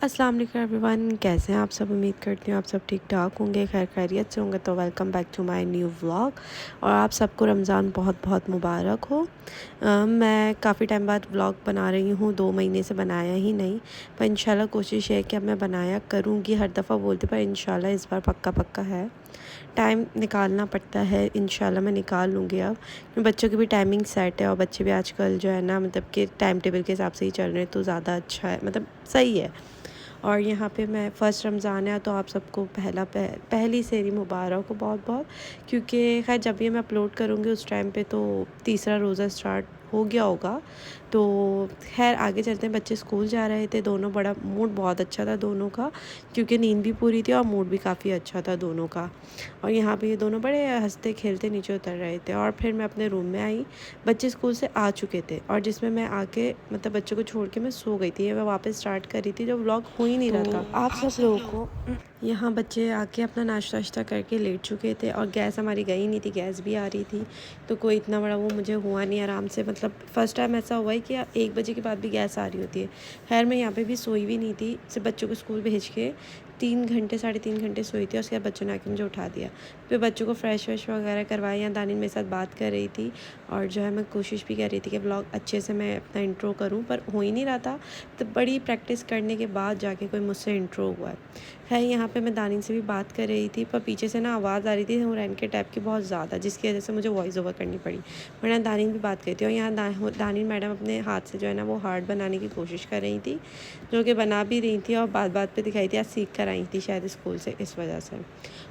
अस्सलाम वालेकुम एवरीवन, कैसे हैं आप सब। उम्मीद करती हूँ आप सब ठीक ठाक होंगे, खैर खैरियत से होंगे। तो welcome back to my new vlog और आप सबको रमज़ान बहुत बहुत मुबारक हो। मैं काफ़ी टाइम बाद व्लॉग बना रही हूँ, 2 महीने से बनाया ही नहीं, पर इंशाल्लाह कोशिश है कि अब मैं बनाया करूँगी। हर दफ़ा बोलती पर इंशाल्लाह इस बार पक्का पक्का है। टाइम निकालना पड़ता है, इंशाल्लाह मैं निकाल लूँगी अब। बच्चों की भी टाइमिंग सेट है और बच्चे भी आजकल जो है ना मतलब कि टाइम टेबल के हिसाब से ही चल रहे हैं, तो ज़्यादा अच्छा है, मतलब सही है। और यहाँ पे मैं फ़र्स्ट रमज़ान है तो आप सबको पहली सेहरी मुबारक हो बहुत बहुत, क्योंकि खैर जब भी मैं अपलोड करूँगी उस टाइम पे तो तीसरा रोज़ा स्टार्ट हो गया होगा। तो खैर आगे चलते हैं। बच्चे स्कूल जा रहे थे दोनों, बड़ा मूड बहुत अच्छा था दोनों का, क्योंकि नींद भी पूरी थी और मूड भी काफ़ी अच्छा था दोनों का। और यहाँ पे ये दोनों बड़े हंसते खेलते नीचे उतर रहे थे और फिर मैं अपने रूम में आई। बच्चे स्कूल से आ चुके थे और जिसमें मैं आके मतलब बच्चों को छोड़ के मैं सो गई थी। मैं वापस स्टार्ट कर रही थी, जो व्लॉग हो ही नहीं रहा था। आप सब लोगों को यहाँ बच्चे आके अपना नाश्ता वाश्ता करके लेट चुके थे और गैस हमारी गई नहीं थी, गैस भी आ रही थी, तो कोई इतना बड़ा वो मुझे हुआ नहीं। आराम से मतलब फ़र्स्ट टाइम ऐसा हुआ है कि 1 बजे के बाद भी गैस आ रही होती है। खैर मैं यहाँ पे भी सोई भी नहीं थी, सिर्फ बच्चों को स्कूल भेज के 3 घंटे 3.5 घंटे सोई थी। उसके बाद बच्चों ने आके मुझे उठा दिया। फिर बच्चों को फ्रेश व्रेश वगैरह करवाया। यहाँ दानिश मेरे साथ बात कर रही थी और जो है मैं कोशिश भी कर रही थी कि व्लॉग अच्छे से मैं अपना इंट्रो करूं, पर हो ही नहीं रहा था। तो बड़ी प्रैक्टिस करने के बाद जाके कोई मुझसे इंट्रो हुआ है। यहाँ पे मैं दानिश से भी बात कर रही थी, पर पीछे से ना आवाज़ आ रही थी हुरैन के टाइप की बहुत ज़्यादा, जिसकी वजह से मुझे वॉइस ओवर करनी पड़ी, वरना दानिश भी बात करी थी। और यहाँ दानिश मैडम अपने हाथ से जो है ना वो हार्ट बनाने की कोशिश कर रही थी, जो कि बना भी रही थी और बात बात पे दिखाई थी। आज सीख कर आई थी शायद स्कूल से, इस वजह से।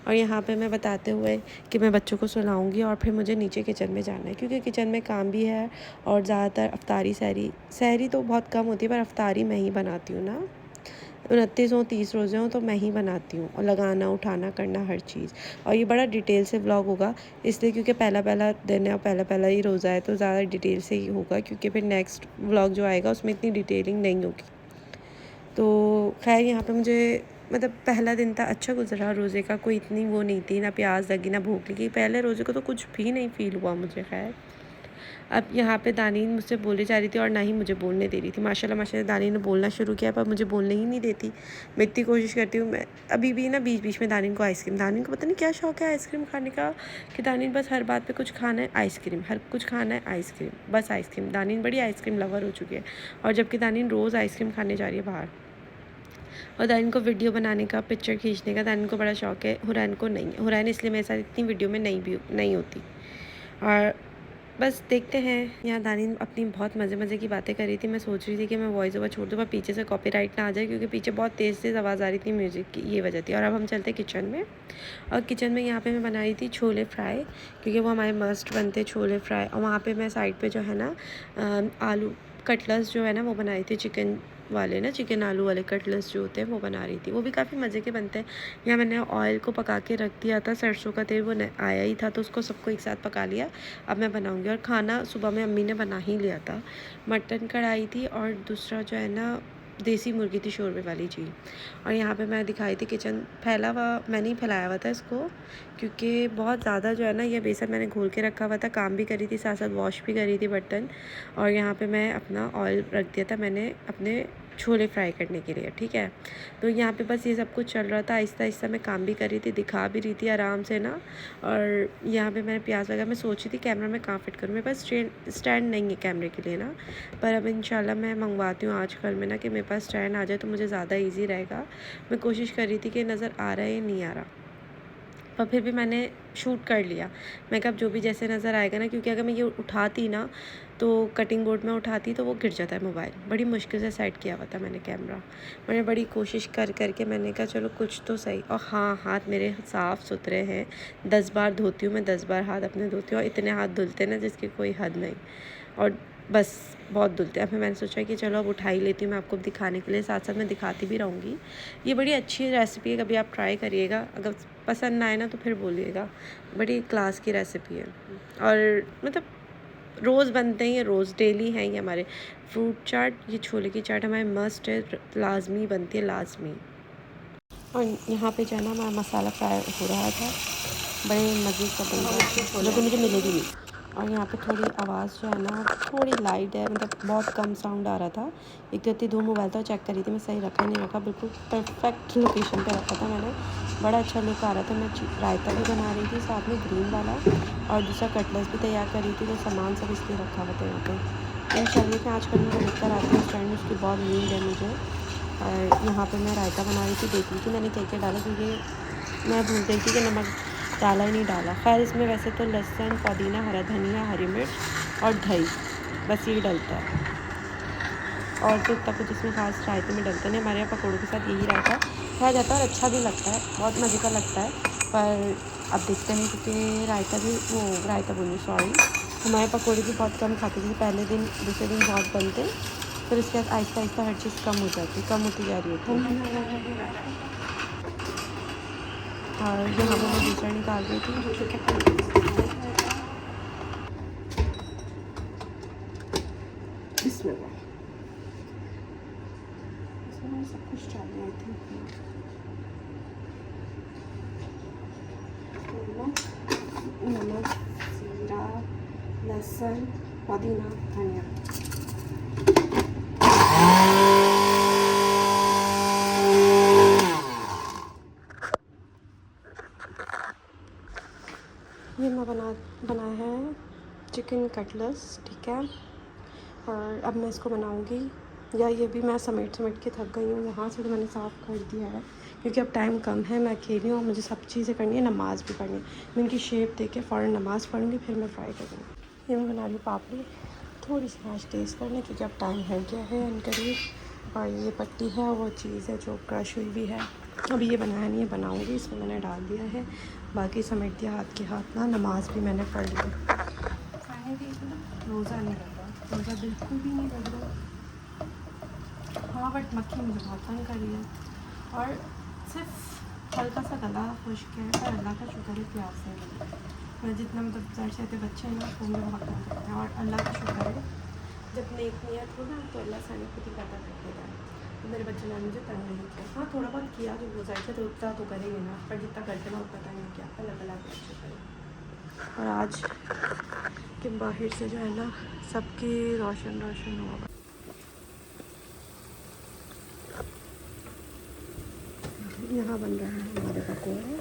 और यहाँ पे मैं बताते हुए कि मैं बच्चों को सुलाऊंगी और फिर मुझे नीचे किचन में जाना है, क्योंकि किचन में काम भी है। और ज़्यादातर अफ्तारी सहरी तो बहुत कम होती है, पर अफ्तारी मैं ही बनाती हूँ ना। 29 हों 30 रोज़े हों तो मैं ही बनाती हूँ, और लगाना उठाना करना हर चीज़। और ये बड़ा डिटेल से व्लॉग होगा, इसलिए क्योंकि पहला पहला दिन है और पहला पहला ही रोज़ा है, तो ज़्यादा डिटेल से ही होगा, क्योंकि फिर नेक्स्ट व्लॉग जो आएगा उसमें इतनी डिटेलिंग नहीं होगी। तो खैर यहाँ पे मुझे मतलब पहला दिन था, अच्छा गुजरा रोज़े का, कोई इतनी वो नहीं थी, ना प्यास लगी ना भूख लगी। पहले रोज़े को तो कुछ भी नहीं फ़ील हुआ मुझे। खैर अब यहाँ पे दानी मुझसे बोली जा रही थी और ना ही मुझे बोलने दे रही थी। माशाल्लाह माशाल्लाह दानी ने बोलना शुरू किया, पर मुझे बोलने ही नहीं देती। मैं इतनी कोशिश करती हूँ, मैं अभी भी ना बीच बीच में दानी को आइसक्रीम, दानी को पता नहीं क्या शौक है आइसक्रीम खाने का, कि दानी बस हर बात पे कुछ खाना है आइसक्रीम, हर कुछ खाना है आइसक्रीम, बस आइसक्रीम। दानी बड़ी आइसक्रीम लवर हो चुकी है, और जबकि दानी रोज़ आइसक्रीम खाने जा रही है बाहर। और दानिन को वीडियो बनाने का, पिक्चर खींचने का दानिन को बड़ा शौक है, हुरैन को नहीं है। हुरैन इसलिए मेरे साथ इतनी वीडियो में नहीं होती। और बस देखते हैं। यहाँ दानिन अपनी बहुत मज़े मज़े की बातें कर रही थी। मैं सोच रही थी कि मैं वॉइस ओवर छोड़ दूँ, पर पीछे से कॉपीराइट ना आ जाए, क्योंकि पीछे बहुत तेज़ तेज़ आवाज़ आ रही थी म्यूज़िक की, ये वजह थी। और अब हम चलते किचन में। और किचन में यहाँ पे मैं बना रही थी छोले फ्राई, क्योंकि वो हमारे मस्ट बनते छोले फ्राई। और वहाँ पे मैं साइड पे जो है ना आलू कटलेट्स जो है ना वो बना रही थी, चिकन वाले ना, चिकन आलू वाले कटलेट्स जो होते हैं वो बना रही थी। वो भी काफ़ी मज़े के बनते हैं। यहाँ मैंने ऑयल को पका के रख दिया था, सरसों का तेल वो आया ही था, तो उसको सबको एक साथ पका लिया। अब मैं बनाऊँगी। और खाना सुबह में अम्मी ने बना ही लिया था, मटन कढ़ाई थी और दूसरा जो है ना देसी मुर्गी थी शोरबे वाली जी। और यहाँ पे मैं दिखाई थी किचन फैला हुआ, मैंने ही फैलाया हुआ था इसको, क्योंकि बहुत ज़्यादा जो है ना ये बेसन मैंने घोल के रखा हुआ था, काम भी करी थी साथ साथ वॉश भी करी थी बर्तन। और यहाँ पे मैं अपना ऑयल रख दिया था मैंने अपने छोले फ्राई करने के लिए, ठीक है। तो यहाँ पे बस ये सब कुछ चल रहा था, आहिस्ता आहिस्ता मैं काम भी कर रही थी, दिखा भी रही थी आराम से ना। और यहाँ पे मैंने प्याज वगैरह, मैं सोची थी कैमरा में कहाँ फिट करूँ, मेरे पास स्टैंड नहीं है कैमरे के लिए ना, पर अब इंशाल्लाह मैं मंगवाती हूँ आज कल में ना, कि मेरे पास स्टैंड आ जाए तो मुझे ज़्यादा ईजी रहेगा। मैं कोशिश कर रही थी कि नज़र आ रहा है या नहीं आ रहा, पर फिर भी मैंने शूट कर लिया। मैं कब जो भी जैसे नज़र आएगा ना, क्योंकि अगर मैं ये उठाती ना तो कटिंग बोर्ड में उठाती तो वो गिर जाता है मोबाइल। बड़ी मुश्किल से सेट किया हुआ था मैंने कैमरा, मैंने बड़ी कोशिश कर करके मैंने कहा चलो कुछ तो सही। और हाँ, हाथ मेरे साफ़ सुथरे हैं, 10 बार धोती हूँ मैं, 10 बार हाथ अपने धोती हूँ, और इतने हाथ धुलते ना जिसकी कोई हद नहीं। और बस बहुत धुलते हैं। फिर मैंने सोचा कि चलो अब उठा ही लेती हूँ मैं आपको दिखाने के लिए, साथ साथ मैं दिखाती भी रहूँगी। ये बड़ी अच्छी रेसिपी है, कभी आप ट्राई करिएगा, अगर पसंद ना आए ना तो फिर बोलिएगा। बड़ी क्लास की रेसिपी है, और मतलब रोज़ बनते हैं ये, रोज़ डेली हैं ये हमारे। फ्रूट चाट, ये छोले की चाट हमारे मस्ट है, लाजमी बनती है, लाजमी। और यहाँ पे जो है ना हमारा मसाला फ्राई हो रहा था, बड़े मज़े का बन रहा था, जो कि मुझे मिलेगी नहीं। और यहाँ पे थोड़ी आवाज़ जो है ना थोड़ी लाइट है, मतलब बहुत कम साउंड आ रहा था। एक तो इतनी धूम मोबाइल था, चेक करी थी मैं, सही रखा नहीं रखा, बिल्कुल परफेक्ट लोकेशन पे रखा था मैंने। बड़ा अच्छा लुक आ रहा था। मैं रायता भी बना रही थी साथ में ग्रीन वाला, और दूसरा कटलेस भी तैयार कर रही थी। तो सामान सब इसलिए रखा हुआ था यहाँ पे। इंशाल्लाह कि आजकल मुझे लेकर आती हूँ फ्रेंड, उसकी बहुत नींद है मुझे। और यहाँ पे मैं रायता बना रही थी, देख रही थी मैंने क्या क्या डाला, क्योंकि मैं भूल गई थी कि नमक डाला ही नहीं डाला। खैर इसमें वैसे तो लहसुन, पुदीना, हरा धनिया, हरी मिर्च और दही, बस यही डलता है। और तो इतना कुछ इसमें खास रायते में डलता नहीं। हमारे यहाँ पकौड़ों के साथ यही रायता खाया जाता है और अच्छा भी लगता है, बहुत मज़े का लगता है। पर अब देखते हैं, क्योंकि रायता भी वो रायता बोलूँ सॉरी, हमारे पकौड़े भी बहुत कम खाते थे। पहले दिन दूसरे दिन बहुत बनते, फिर उसके बाद आहिस्ता आहिस्ता हर चीज़ कम हो जाती, कम होती जा रही होती है। और यहाँ पर मैं दूसरा निकाल रही थी। इसमें सब कुछ चाहिए आई थिंक। नमक, जीरा, लहसुन, पुदीना, धनिया। ये मैं बनाया है चिकन कटलेस, ठीक है। और अब मैं इसको बनाऊंगी, या ये भी मैं समेट के थक गई हूँ। वहाँ से तो मैंने साफ़ कर दिया है, क्योंकि अब टाइम कम है, मैं अकेली हूँ और मुझे सब चीज़ें करनी है, नमाज़ भी पढ़नी है। मैं इनकी शेप देख के फ़ौरन नमाज़ पढ़ूँगी, फिर मैं फ्राई करूँगी। ये मैं बना रही पापड़ी, थोड़ी सी आज टेस्ट करने, क्योंकि अब टाइम हो गया है करीब। और ये पट्टी है वो चीज़ है जो क्रश हुई भी है। अब ये बनाया नहीं है, बनाऊँगी। इसमें मैंने डाल दिया है, बाकी समेट दिया हाथ के हाथ ना। नमाज़ भी मैंने पढ़ ली। रोज़ा नहीं लग रहा, रोज़ा बिल्कुल भी नहीं लग रहा। हाँ बट मक्खी मुझे बहुत तंग कर रही है, और सिर्फ हल्का सा गला खुश्क है, पर अल्लाह का शुक्र है प्यास से लगी। मैं जितना मतलब ज़र से बच्चे हैं ना, तो मुझे बहुत तंग करते हैं, और अल्लाह का शुक्र है जब नेक नियत हो ना तो अल्लाह सानी खुद ही पैदा कर देता है। तो मेरे बच्चे ने मुझे तंग नहीं किया। हाँ थोड़ा बहुत किया जब वो जाए थे, तो उतना तो करेंगे ना, पर जितना करते ना उतना तंग नहीं किया। अल्लाह का शुक्र है। और आज के बाहर से जो है ना सबकी रोशन रोशन हुआ। यहाँ बन रहा है हमारे पकौड़े।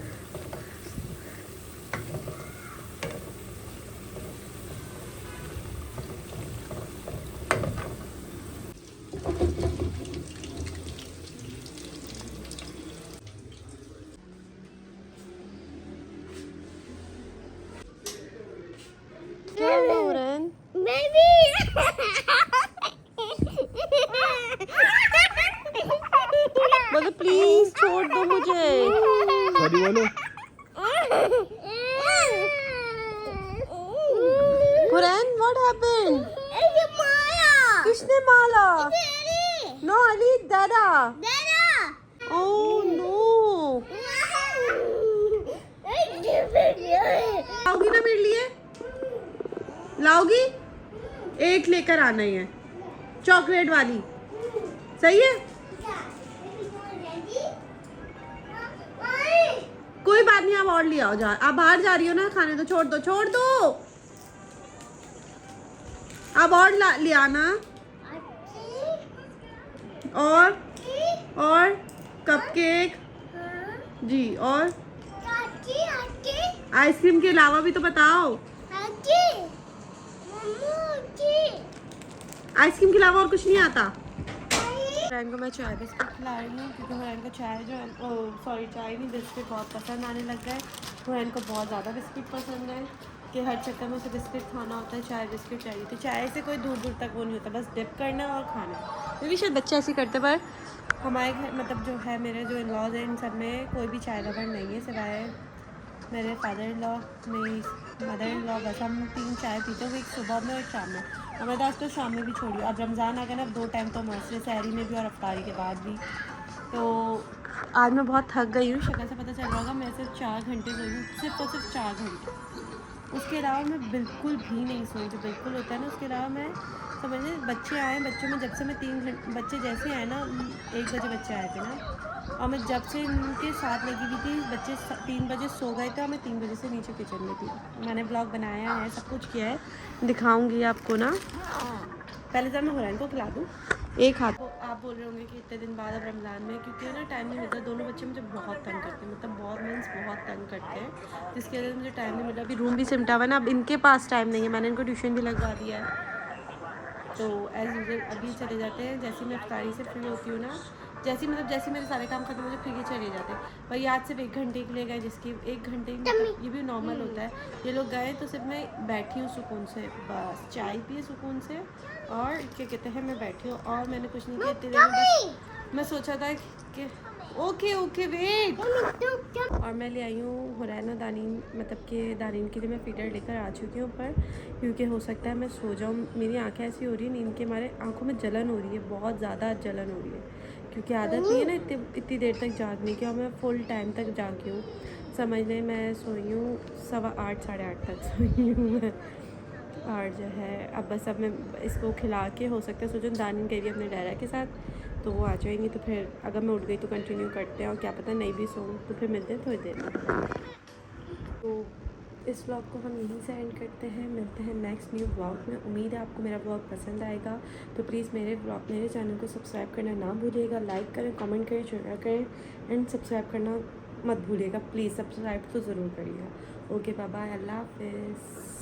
क्या हो रहा है? बोलो प्लीज छोड़ दो मुझे। बोलो कुरैन, व्हाट हैपेंड? किसने माला? नो अली, दादा। Oh no. लाओगी ना मेरे लिए? लाओगी? एक लेकर आना ही है, चॉकलेट वाली, सही है? कोई बात नहीं, आप और ले आओ। जा, आप बाहर जा रही हो ना खाने, तो छोड़ दो, छोड़ दो। आप और ले आना। और कपकेक जी, और आइसक्रीम के अलावा भी तो बताओ। आइसक्रीम के अलावा और कुछ नहीं आता। हुरैन को मैं चाय बिस्किट खिला रही हूँ, क्योंकि हुरैन को चाय जो है, सॉरी चाय नहीं, बिस्किट बहुत पसंद आने लग गए। हुरैन को बहुत ज़्यादा बिस्किट पसंद है, कि हर चक्कर में उसे बिस्किट खाना होता है, चाय बिस्किट चाहिए। तो चाय से कोई दूर दूर तक वो नहीं होता, बस डिप करना और खाना। ये भी शायद बच्चे ऐसे करते, पर हमारे घर मतलब जो है, मेरे जो इन लॉज हैं, इन सब में कोई भी चाय लवर नहीं है, सिवाय मेरे फादर इन लॉ, मेरी मदर इन लॉ। बस हम 3 चाय पीते हैं, एक सुबह में और शाम में। हमारे पास तो शाम में भी छोड़िए। अब रमज़ान आ गया ना, 2 टाइम तो मस्त, सहरी में भी और अफ्तारी के बाद भी। तो आज मैं बहुत थक गई हूँ, शक्ल से पता चल रहा होगा। मैं सिर्फ 4 घंटे सोई हूँ, सिर्फ और सिर्फ 4 घंटे। उसके अलावा मैं बिल्कुल भी नहीं सोई, जो बिल्कुल होता है ना, उसके अलावा मैं समझे। बच्चे आए, बच्चों में जब से मैं 3 घंटे, बच्चे जैसे आए ना 1 बजे बच्चे आए थे ना, और मैं जब से इनके साथ लगी हुई थी, बच्चे 3 बजे सो गए थे और मैं 3 बजे से नीचे किचन में थी। मैंने ब्लॉग बनाया है, सब कुछ किया है, दिखाऊंगी आपको ना। पहले जब मैं हुरैन को खिला दूँ एक हाथ को। आप बोल रहे होंगे कि इतने दिन बाद अब रमज़ान में, क्योंकि ना टाइम नहीं मिलता। दोनों बच्चे मुझे बहुत तंग करते हैं, मतलब बहुत मीन्स बहुत तंग करते हैं, जिसकी वजह से मुझे टाइम नहीं मिलता। अभी रूम भी सिमटा हुआ है ना, अब इनके पास टाइम नहीं है, मैंने इनको ट्यूशन भी लगवा दिया है। तो एज़ यूजल अभी चले जाते हैं, जैसे मैं इफ्तारी से फ्री होती हूँ ना, जैसे मेरे सारे काम खत्म हो जाए फिर ये चले जाते हैं। भाई आज सिर्फ 1 घंटे के लिए गए, जिसकी 1 घंटे मतलब ये भी नॉर्मल होता है। ये लोग गए तो सिर्फ मैं बैठी हूँ सुकून से, बस चाय पिए सुकून से, और क्या कहते हैं, मैं बैठी हूँ और मैंने कुछ नहीं किया इतनी देर में। बस मैं सोचा था कि ओके वेट, और मैं ले आई हूँ हुरैन और दानीन, मतलब कि दानीन के लिए मैं फीडर लेकर आ चुकी हूँ ऊपर, क्योंकि हो सकता है मैं सो जाऊँ। मेरी आंखें ऐसी हो रही है, नींद के मारे आंखों में जलन हो रही है, बहुत ज़्यादा जलन हो रही है, क्योंकि आदत नहीं है ना इतनी देर तक जागने की, और मैं फुल टाइम तक जागी हूँ। समझ लें मैं सोई हूँ 8:15 साढ़े 8 तक सोई हूँ मैं। और जो है अब बस अब मैं इसको खिला के, हो सकता है सोचो दानीन गई अपने डैरा के साथ, तो वो आ जाएंगी, तो फिर अगर मैं उठ गई तो कंटिन्यू करते हैं, और क्या पता नहीं भी सोऊं तो फिर मिलते हैं थोड़ी देर में। तो इस व्लॉग को हम यहीं से एंड करते हैं, मिलते हैं नेक्स्ट न्यू व्लॉग में। उम्मीद है आपको मेरा व्लॉग पसंद आएगा, तो प्लीज़ मेरे चैनल को सब्सक्राइब करना ना भूलिएगा, लाइक करें, कमेंट करें, शेयर करें, एंड सब्सक्राइब करना मत भूलिएगा, प्लीज़ सब्सक्राइब तो ज़रूर करिएगा। ओके बाय बाय, अल्लाह हाफिज़।